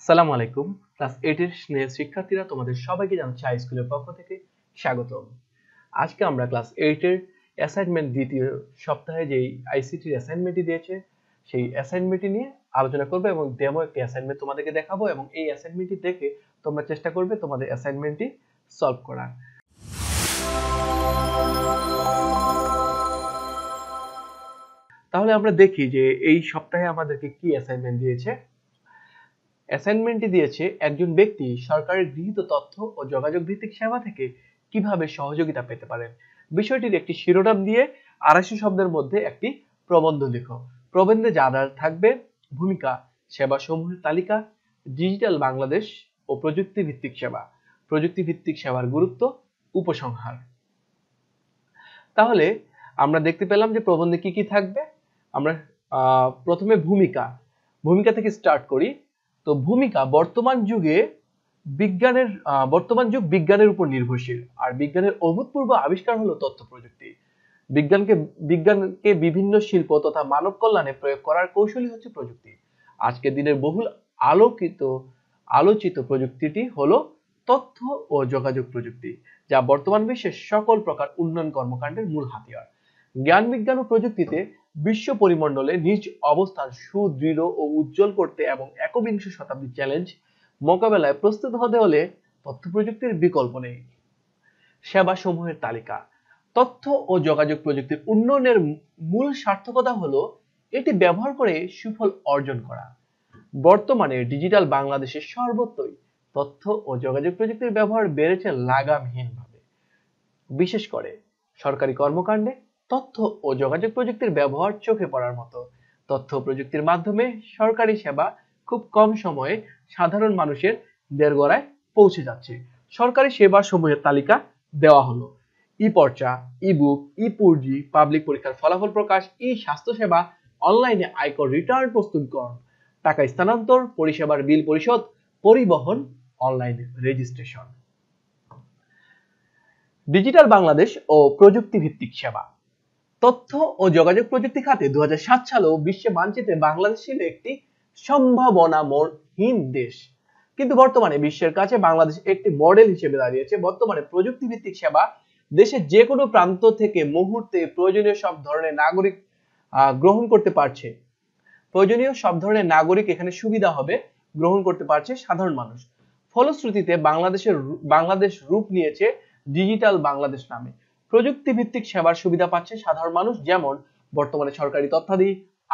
সালামু আলাইকুম। ক্লাস 8 এর স্নেহের শিক্ষার্থীরা তোমাদের সবাইকে জানাচ্ছি হাই স্কুলের পক্ষ থেকে স্বাগতম। আজকে আমরা ক্লাস 8 এর অ্যাসাইনমেন্ট দ্বিতীয় সপ্তাহে যেই আইসিটি অ্যাসাইনমেন্টটি দিয়েছে সেই অ্যাসাইনমেন্টটি নিয়ে আলোচনা করব এবং ডেমো একটি অ্যাসাইনমেন্ট তোমাদেরকে দেখাবো এবং এই অ্যাসাইনমেন্টটি দেখে তোমরা চেষ্টা করবে তোমাদের অ্যাসাইনমেন্টটি সলভ করার। তাহলে আমরা দেখি যে এই সপ্তাহে আমাদেরকে কি অ্যাসাইনমেন্ট দিয়েছে। অ্যাসাইনমেন্টটি দিয়েছে একজন ব্যক্তি সরকারের গৃহীত তথ্য ও যোগাযোগ ভিত্তিক সেবা থেকে কিভাবে সহযোগিতা পেতে পারেন। বিষয়টির একটি শিরোনাম দিয়ে 250 শব্দের মধ্যে একটি প্রবন্ধ লেখো। প্রবন্ধে যা থাকবে: ভূমিকা, সেবা সমূহের তালিকা, ডিজিটাল বাংলাদেশ ও প্রযুক্তি ভিত্তিক সেবা, প্রযুক্তি ভিত্তিক সেবার গুরুত্ব, উপসংহার। তাহলে আমরা দেখতে পেলাম যে প্রবন্ধে কি কি থাকবে। আমরা প্রথমে ভূমিকা থেকে স্টার্ট করি। তো ভূমিকা, বর্তমান যুগ বিজ্ঞানের উপর নির্ভরশীল, আর বিজ্ঞানের অভূতপূর্ব আবিষ্কার হলো তথ্য প্রযুক্তি। বিজ্ঞানকে বিভিন্ন শিল্প তথা মানব কল্যাণে প্রয়োগ করার কৌশলই হচ্ছে প্রযুক্তি। আজকের দিনের বহুল আলোচিত প্রযুক্তিটি হলো তথ্য ও যোগাযোগ প্রযুক্তি, যা বর্তমান বিশ্বের সকল প্রকার উন্নয়ন কর্মকাণ্ডের মূল হাতিয়ার। জ্ঞান বিজ্ঞান ও প্রযুক্তিতে বিশ্ব পরিমণ্ডলে নিজ অবস্থান সুদৃঢ় ও উজ্জ্বল করতে এবং একবিংশ শতাব্দীর চ্যালেঞ্জ মোকাবেলায় প্রস্তুত হতে হলে তথ্য প্রযুক্তির বিকল্প নেই। সেবা সমূহের তালিকা। তথ্য ও যোগাযোগ প্রযুক্তির উন্নয়নের মূল সার্থকতা হলো এটি ব্যবহার করে সুফল অর্জন করা। বর্তমানে ডিজিটাল বাংলাদেশের সর্বত্রই তথ্য ও যোগাযোগ প্রযুক্তির ব্যবহার বেড়েছে লাগামহীনভাবে। বিশেষ করে সরকারি কর্মকাণ্ডে তথ্য ও যোগাযোগ প্রযুক্তির ব্যবহার চোখে পড়ার মতো। তথ্য প্রযুক্তির মাধ্যমে সরকারি সেবা খুব কম সময়ে সাধারণ মানুষের দেরগড়ায় পৌঁছে যাচ্ছে। সরকারি সেবা সমূহের তালিকা দেওয়া হলো: ই পর্চা, ই বুক, ই পুরজি, পাবলিক পরীক্ষার ফলাফল প্রকাশ, ই স্বাস্থ্যসেবা, অনলাইনে আয়কর রিটার্ন প্রস্তুতকরণ, টাকা স্থানান্তর, পরিষেবার বিল পরিশোধ, পরিবহন, অনলাইন রেজিস্ট্রেশন। ডিজিটাল বাংলাদেশ ও প্রযুক্তি ভিত্তিক সেবা। তথ্য ও যোগাযোগ প্রযুক্তি খাতে 2007 সালেও বিশ্বে মানচিত্রে বাংলাদেশ ছিল একটি সম্ভাবনাময়হীন দেশ, কিন্তু বর্তমানে বিশ্বের কাছে বাংলাদেশ একটি মডেল হিসেবে দাঁড়িয়েছে। বর্তমানে প্রযুক্তি ভিত্তিক সেবা দেশের যে কোনো প্রান্ত থেকে মুহূর্তে প্রয়োজনীয় সব ধরনের নাগরিক গ্রহণ করতে পারছে। এখানে সুবিধা হবে গ্রহণ করতে পারছে সাধারণ মানুষ। ফলশ্রুতিতে বাংলাদেশ রূপ নিয়েছে ডিজিটাল বাংলাদেশ নামে। প্রযুক্তি ভিত্তিক সেবার সুবিধা পাচ্ছে সাধারণ মানুষ, যেমন বর্তমানে সরকারি তথ্যাদি,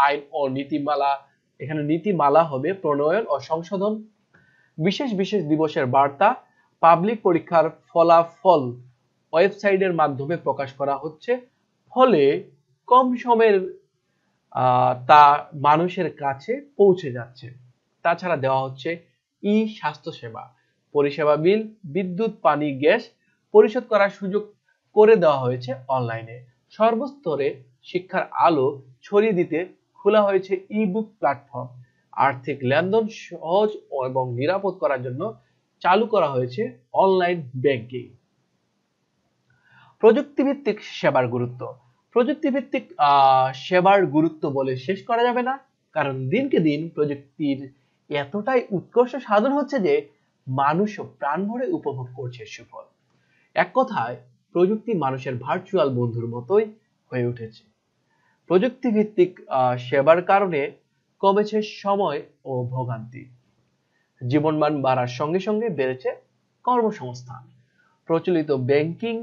আইন ও নীতিমালা, এখানে নীতিমালা হবে প্রণয়ন ও সংশোধন, বিশেষ দিবসের বার্তা, পাবলিক পরীক্ষার ফলাফল ওয়েবসাইটের মাধ্যমে প্রকাশ করা হচ্ছে, ফলে কম সময়ের তা মানুষের কাছে পৌঁছে যাচ্ছে। তাছাড়া দেওয়া হচ্ছে ই স্বাস্থ্যসেবা, পরিষেবা বিল, বিদ্যুৎ, পানি, গ্যাস পরিশোধ করার সুযোগ করে দেওয়া হয়েছে অনলাইনে। সর্বস্তরে শিক্ষার আলো ছড়িয়ে দিতে খোলা হয়েছে ই বুক প্ল্যাটফর্ম। আর্থিক লেনদেন সহজ এবং নিরাপদ করার জন্য চালু করা হয়েছে অনলাইন ব্যাংকিং। প্রযুক্তিভিত্তিক সেবার গুরুত্ব। প্রযুক্তিভিত্তিক সেবার গুরুত্ব বলে শেষ করা যাবে না, কারণ দিনকে দিন প্রযুক্তির এতটাই উৎকর্ষ সাধন হচ্ছে যে মানুষও প্রাণ ভরে উপভোগ করছে সুফল। এক কথায় প্রযুক্তি মানুষের ভার্চুয়াল বন্ধুর মতোই হয়ে উঠেছে। প্রযুক্তিভিত্তিক সেবার কারণে কমেছে সময় ও ভোগান্তি। জীবনমান বাড়ার সঙ্গে সঙ্গে বেড়েছে কর্মসংস্থান। প্রচলিত ব্যাংকিং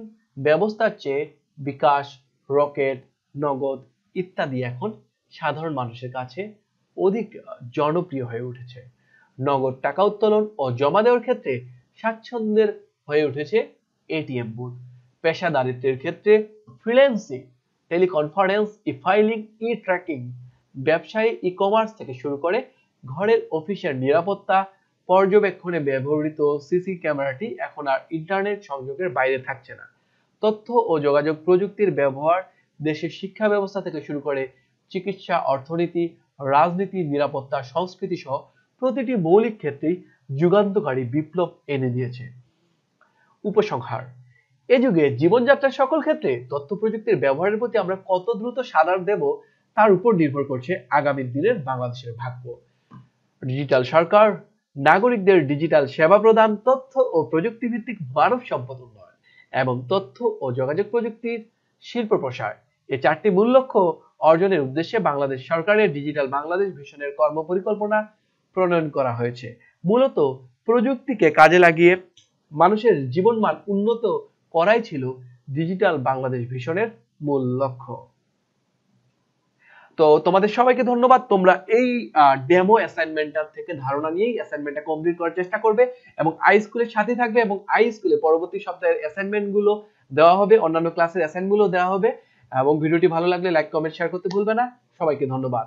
ব্যবস্থার চেয়ে বিকাশ, রকেট, নগদ ইত্যাদি এখন সাধারণ মানুষের কাছে অধিক জনপ্রিয় হয়ে উঠেছে। নগদ টাকা উত্তোলন ও জমা দেওয়ার ক্ষেত্রে স্বাচ্ছন্দ্যের হয়ে উঠেছে এটিএম বুথ। পেশাদারিত্বের ক্ষেত্রে freelancing, teleconference, e filing, e tracking, ব্যবসায়ী ই কমার্স থেকে শুরু করে ঘরের অফিসের নিরাপত্তা পর্যবেক্ষণে ব্যবহৃত সিসি ক্যামেরাটি এখন আর ইন্টারনেট সংযোগের বাইরে থাকছে না। তথ্য ও যোগাযোগ প্রযুক্তির ব্যবহার দেশের শিক্ষা ব্যবস্থা থেকে শুরু করে চিকিৎসা, অর্থনীতি, রাজনীতি, নিরাপত্তা, সংস্কৃতি সহ প্রতিটি মৌলিক ক্ষেত্রেই যুগান্তকারী বিপ্লব এনে দিয়েছে। উপসংহার: এ যুগে জীবনযাত্রার সকল ক্ষেত্রে তথ্য প্রযুক্তির ব্যবহারের প্রতি আমরা কত দ্রুত সাড়া দেব তার উপর নির্ভর করছে আগামী দিনের বাংলাদেশের ভাগ্য। ডিজিটাল সরকার, নাগরিকদের ডিজিটাল সেবা প্রদান, তথ্য ও প্রযুক্তি ভিত্তিক মানব সম্পদ উন্নয়ন এবং তথ্য ও যোগাযোগ প্রযুক্তির শিল্প প্রসার। এই চারটি মূল লক্ষ্য অর্জনের উদ্দেশ্যে বাংলাদেশ সরকারের ডিজিটাল বাংলাদেশ ভিশনের কর্মপরিকল্পনা প্রণয়ন করা হয়েছে। মূলত প্রযুক্তিকে কাজে লাগিয়ে মানুষের জীবনমান উন্নত করাই ছিল ডিজিটাল বাংলাদেশ ভিশনের মূল লক্ষ্য। তো তোমাদের সবাইকে ধন্যবাদ। তোমরা এই ডেমো অ্যাসাইনমেন্টটা থেকে ধারণা নিয়েই অ্যাসাইনমেন্টটা কমপ্লিট করার চেষ্টা করবে এবং আই স্কুলের সাথে থাকবে এবং আই স্কুলে পরবর্তী সপ্তাহের অ্যাসাইনমেন্ট গুলো দেওয়া হবে, অন্যান্য ক্লাসের অ্যাসাইনমেন্ট গুলো দেওয়া হবে। এবং ভিডিওটি ভালো লাগলে লাইক, কমেন্ট, শেয়ার করতে ভুলবে না। সবাইকে ধন্যবাদ।